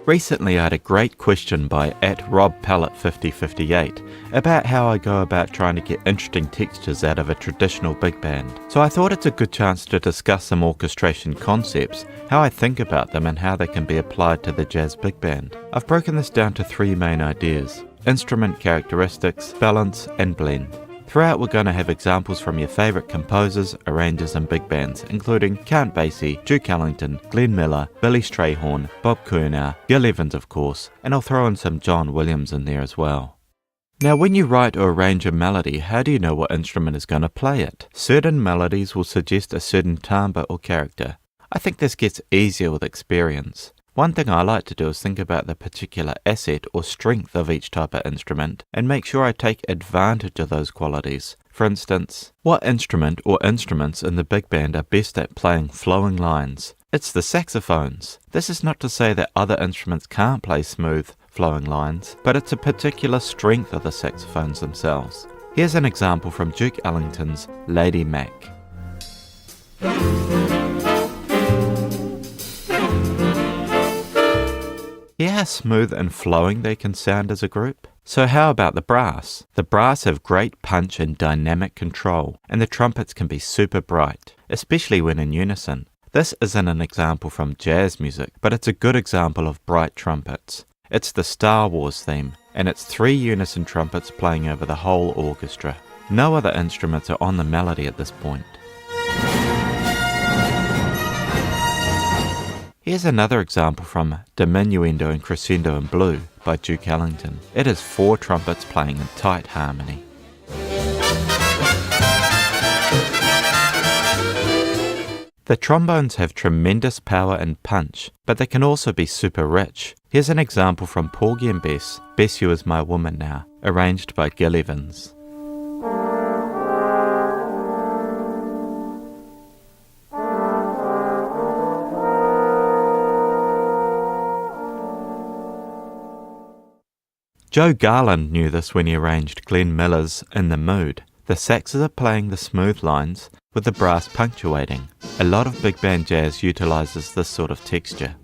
Recently I had a great question by @RobPallet5058 about how I go about trying to get interesting textures out of a traditional big band. So I thought it's a good chance to discuss some orchestration concepts, how I think about them and how they can be applied to the jazz big band. I've broken this down to 3 main ideas: instrument characteristics, balance and blend. Throughout we're going to have examples from your favourite composers, arrangers and big bands, including Count Basie, Duke Ellington, Glenn Miller, Billy Strayhorn, Bob Curnow, Gil Evans of course, and I'll throw in some John Williams in there as well. Now when you write or arrange a melody, how do you know what instrument is going to play it? Certain melodies will suggest a certain timbre or character. I think this gets easier with experience. One thing I like to do is think about the particular asset or strength of each type of instrument and make sure I take advantage of those qualities. For instance, what instrument or instruments in the big band are best at playing flowing lines? It's the saxophones. This is not to say that other instruments can't play smooth, flowing lines, but it's a particular strength of the saxophones themselves. Here's an example from Duke Ellington's Lady Mac. Hear how smooth and flowing they can sound as a group? So how about the brass? The brass have great punch and dynamic control, and the trumpets can be super bright, especially when in unison. This isn't an example from jazz music, but it's a good example of bright trumpets. It's the Star Wars theme, and it's 3 unison trumpets playing over the whole orchestra. No other instruments are on the melody at this point. Here's another example from Diminuendo and Crescendo in Blue by Duke Ellington. It is 4 trumpets playing in tight harmony. The trombones have tremendous power and punch, but they can also be super rich. Here's an example from Porgy and Bess, Bess You Is My Woman Now, arranged by Gil Evans. Joe Garland knew this when he arranged Glenn Miller's In the Mood. The saxes are playing the smooth lines with the brass punctuating. A lot of big band jazz utilizes this sort of texture.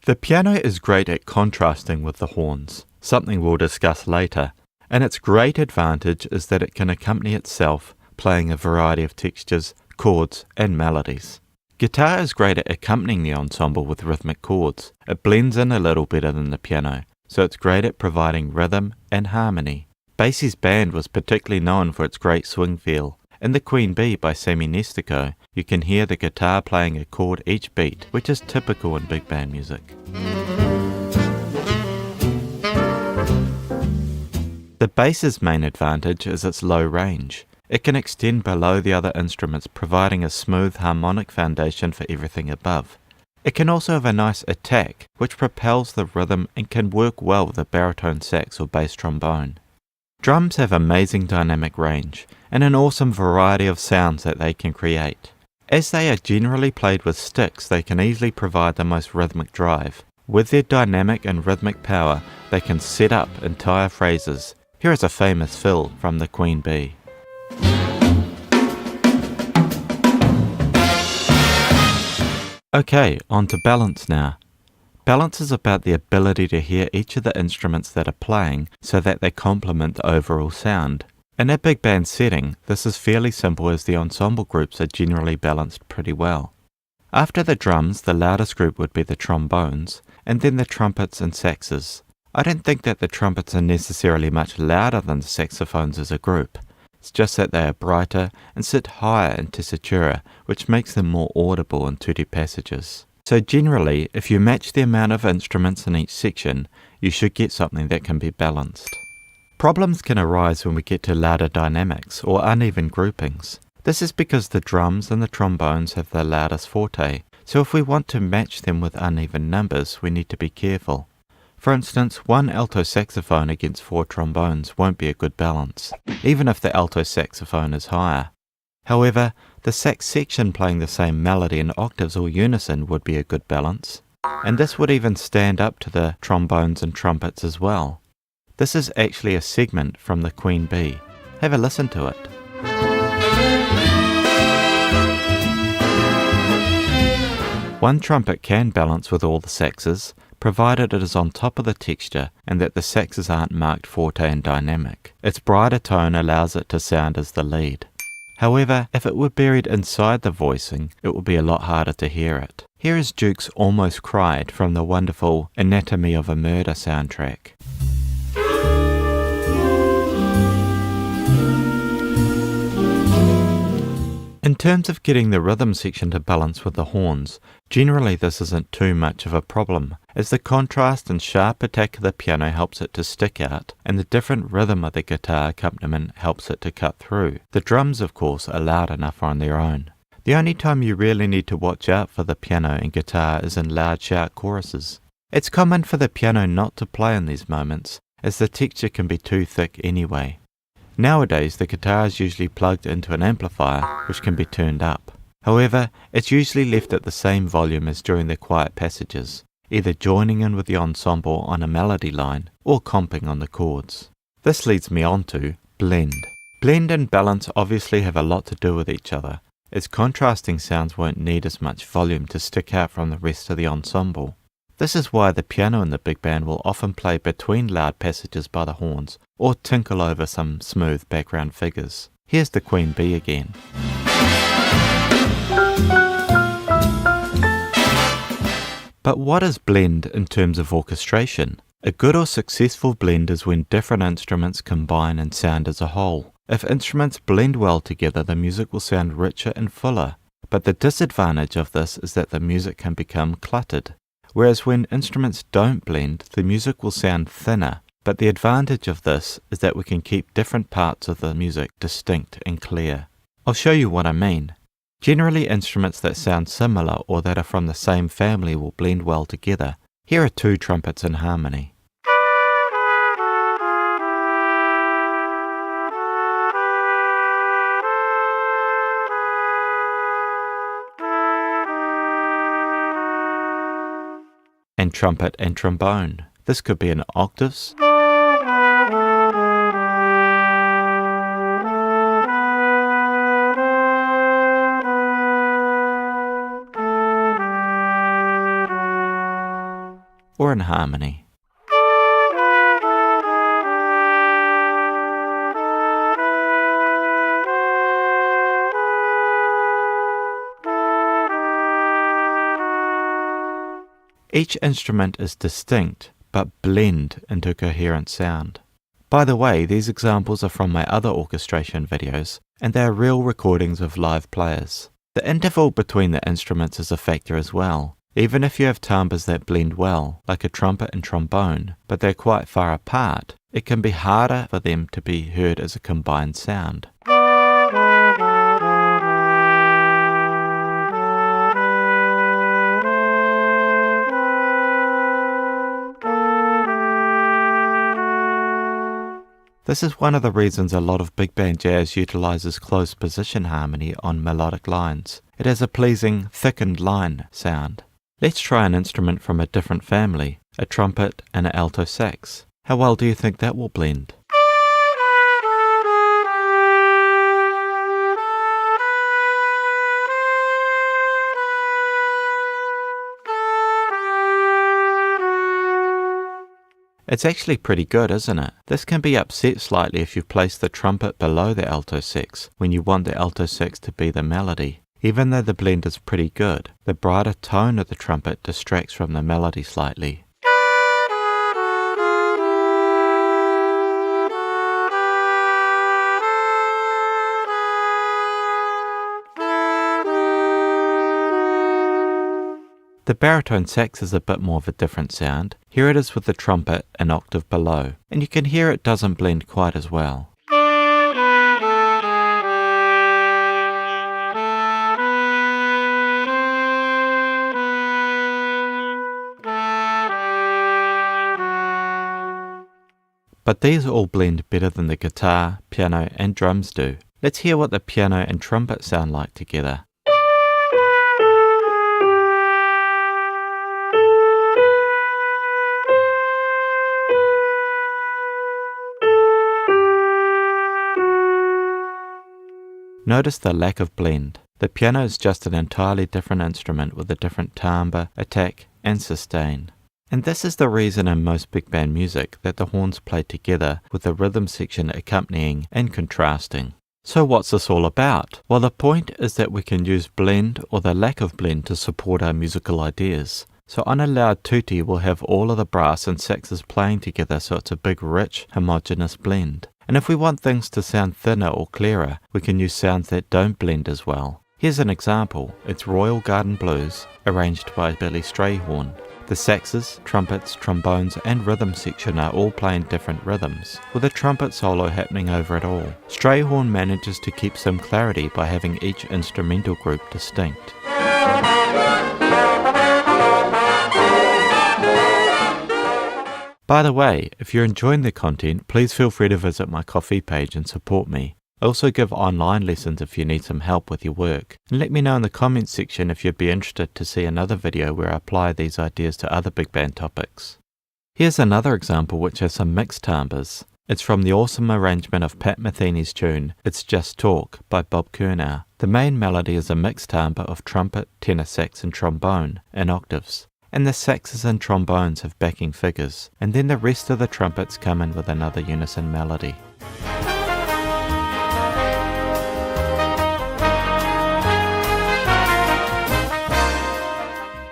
The piano is great at contrasting with the horns, something we'll discuss later, and its great advantage is that it can accompany itself, playing a variety of textures, chords and melodies. Guitar is great at accompanying the ensemble with rhythmic chords. It blends in a little better than the piano, so it's great at providing rhythm and harmony. Basie's band was particularly known for its great swing feel. In the Queen Bee by Sammy Nestico, you can hear the guitar playing a chord each beat, which is typical in big band music. The bass's main advantage is its low range. It can extend below the other instruments, providing a smooth harmonic foundation for everything above. It can also have a nice attack, which propels the rhythm and can work well with a baritone sax or bass trombone. Drums have amazing dynamic range, and an awesome variety of sounds that they can create. As they are generally played with sticks, they can easily provide the most rhythmic drive. With their dynamic and rhythmic power, they can set up entire phrases. Here is a famous fill from the Queen Bee. Okay, on to balance now. Balance is about the ability to hear each of the instruments that are playing so that they complement the overall sound. In a big band setting, this is fairly simple as the ensemble groups are generally balanced pretty well. After the drums, the loudest group would be the trombones, and then the trumpets and saxes. I don't think that the trumpets are necessarily much louder than the saxophones as a group. It's just that they are brighter and sit higher in tessitura, which makes them more audible in tutti passages. So generally, if you match the amount of instruments in each section, you should get something that can be balanced. Problems can arise when we get to louder dynamics or uneven groupings. This is because the drums and the trombones have the loudest forte, so if we want to match them with uneven numbers, we need to be careful. For instance, 1 alto saxophone against 4 trombones won't be a good balance, even if the alto saxophone is higher. However, the sax section playing the same melody in octaves or unison would be a good balance, and this would even stand up to the trombones and trumpets as well. This is actually a segment from the Queen Bee. Have a listen to it. One trumpet can balance with all the saxes, provided it is on top of the texture and that the saxes aren't marked forte and dynamic. Its brighter tone allows it to sound as the lead. However, if it were buried inside the voicing, it would be a lot harder to hear it. Here is Duke's Almost Cried from the wonderful Anatomy of a Murder soundtrack. In terms of getting the rhythm section to balance with the horns, generally this isn't too much of a problem, as the contrast and sharp attack of the piano helps it to stick out, and the different rhythm of the guitar accompaniment helps it to cut through. The drums, of course, are loud enough on their own. The only time you really need to watch out for the piano and guitar is in loud sharp choruses. It's common for the piano not to play in these moments, as the texture can be too thick anyway. Nowadays, the guitar is usually plugged into an amplifier, which can be turned up. However, it's usually left at the same volume as during the quiet passages, either joining in with the ensemble on a melody line or comping on the chords. This leads me on to blend. Blend and balance obviously have a lot to do with each other, as contrasting sounds won't need as much volume to stick out from the rest of the ensemble. This is why the piano in the big band will often play between loud passages by the horns or tinkle over some smooth background figures. Here's the Queen Bee again. But what is blend in terms of orchestration? A good or successful blend is when different instruments combine and sound as a whole. If instruments blend well together, the music will sound richer and fuller. But the disadvantage of this is that the music can become cluttered. Whereas when instruments don't blend, the music will sound thinner, but the advantage of this is that we can keep different parts of the music distinct and clear. I'll show you what I mean. Generally, instruments that sound similar or that are from the same family will blend well together. Here are two trumpets in harmony. And trumpet and trombone. This could be in octaves, or in harmony. Each instrument is distinct, but blend into coherent sound. By the way, these examples are from my other orchestration videos, and they are real recordings of live players. The interval between the instruments is a factor as well. Even if you have timbres that blend well, like a trumpet and trombone, but they're quite far apart, it can be harder for them to be heard as a combined sound. This is one of the reasons a lot of big band jazz utilizes close position harmony on melodic lines. It has a pleasing, thickened line sound. Let's try an instrument from a different family, a trumpet and an alto sax. How well do you think that will blend? It's actually pretty good, isn't it? This can be upset slightly if you place the trumpet below the alto sax, when you want the alto sax to be the melody. Even though the blend is pretty good, the brighter tone of the trumpet distracts from the melody slightly. The baritone sax is a bit more of a different sound. Here it is with the trumpet an octave below, and you can hear it doesn't blend quite as well. But these all blend better than the guitar, piano and drums do. Let's hear what the piano and trumpet sound like together. Notice the lack of blend. The piano is just an entirely different instrument with a different timbre, attack, and sustain. And this is the reason in most big band music that the horns play together with the rhythm section accompanying and contrasting. So what's this all about? Well, the point is that we can use blend or the lack of blend to support our musical ideas. So on a loud tutti we'll have all of the brass and saxes playing together so it's a big rich homogeneous blend. And if we want things to sound thinner or clearer, we can use sounds that don't blend as well. Here's an example. It's Royal Garden Blues, arranged by Billy Strayhorn. The saxes, trumpets, trombones and rhythm section are all playing different rhythms, with a trumpet solo happening over it all. Strayhorn manages to keep some clarity by having each instrumental group distinct. By the way, if you're enjoying the content, please feel free to visit my Ko-fi page and support me. I also give online lessons if you need some help with your work. And let me know in the comments section if you'd be interested to see another video where I apply these ideas to other big band topics. Here's another example which has some mixed timbres. It's from the awesome arrangement of Pat Metheny's tune, It's Just Talk, by Bob Curnow. The main melody is a mixed timbre of trumpet, tenor sax and trombone in octaves. And the saxes and trombones have backing figures, and then the rest of the trumpets come in with another unison melody.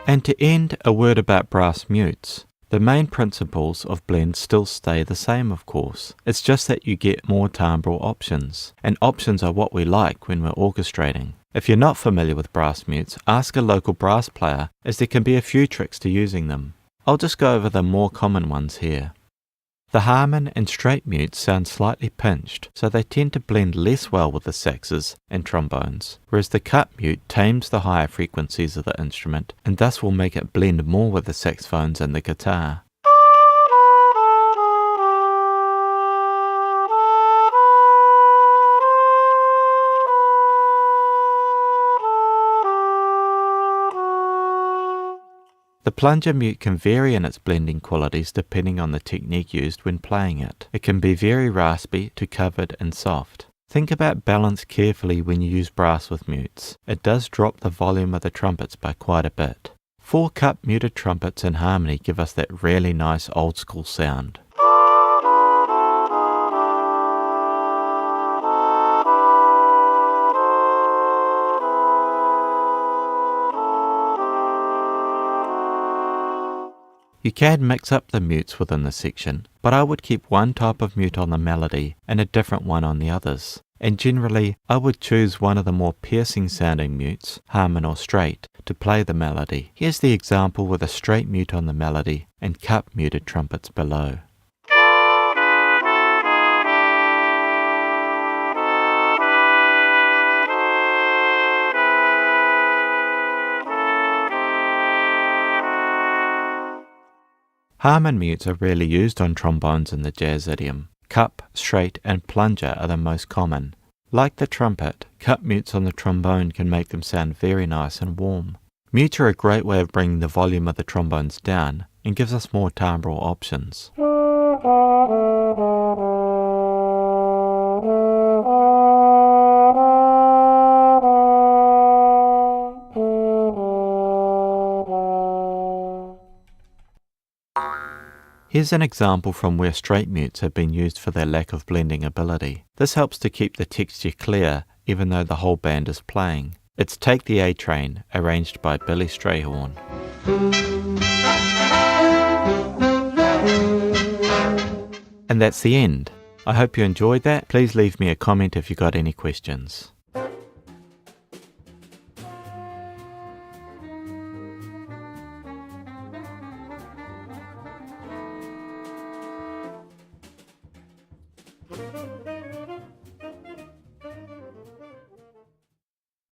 And to end, a word about brass mutes. The main principles of blend still stay the same, of course. It's just that you get more timbral options. And options are what we like when we're orchestrating. If you're not familiar with brass mutes, ask a local brass player, as there can be a few tricks to using them. I'll just go over the more common ones here. The Harmon and straight mutes sound slightly pinched, so they tend to blend less well with the saxes and trombones, whereas the cut mute tames the higher frequencies of the instrument and thus will make it blend more with the saxophones and the guitar. The plunger mute can vary in its blending qualities depending on the technique used when playing it. It can be very raspy to covered and soft. Think about balance carefully when you use brass with mutes. It does drop the volume of the trumpets by quite a bit. 4-cup muted trumpets in harmony give us that really nice old school sound. You can mix up the mutes within the section, but I would keep one type of mute on the melody and a different one on the others. And generally, I would choose one of the more piercing sounding mutes, Harmon or straight, to play the melody. Here's the example with a straight mute on the melody and cup muted trumpets below. Harmon mutes are rarely used on trombones in the jazz idiom. Cup, straight and plunger are the most common. Like the trumpet, cup mutes on the trombone can make them sound very nice and warm. Mutes are a great way of bringing the volume of the trombones down and gives us more timbral options. Here's an example from where straight mutes have been used for their lack of blending ability. This helps to keep the texture clear even though the whole band is playing. It's Take the A Train, arranged by Billy Strayhorn. And that's the end. I hope you enjoyed that. Please leave me a comment if you got any questions.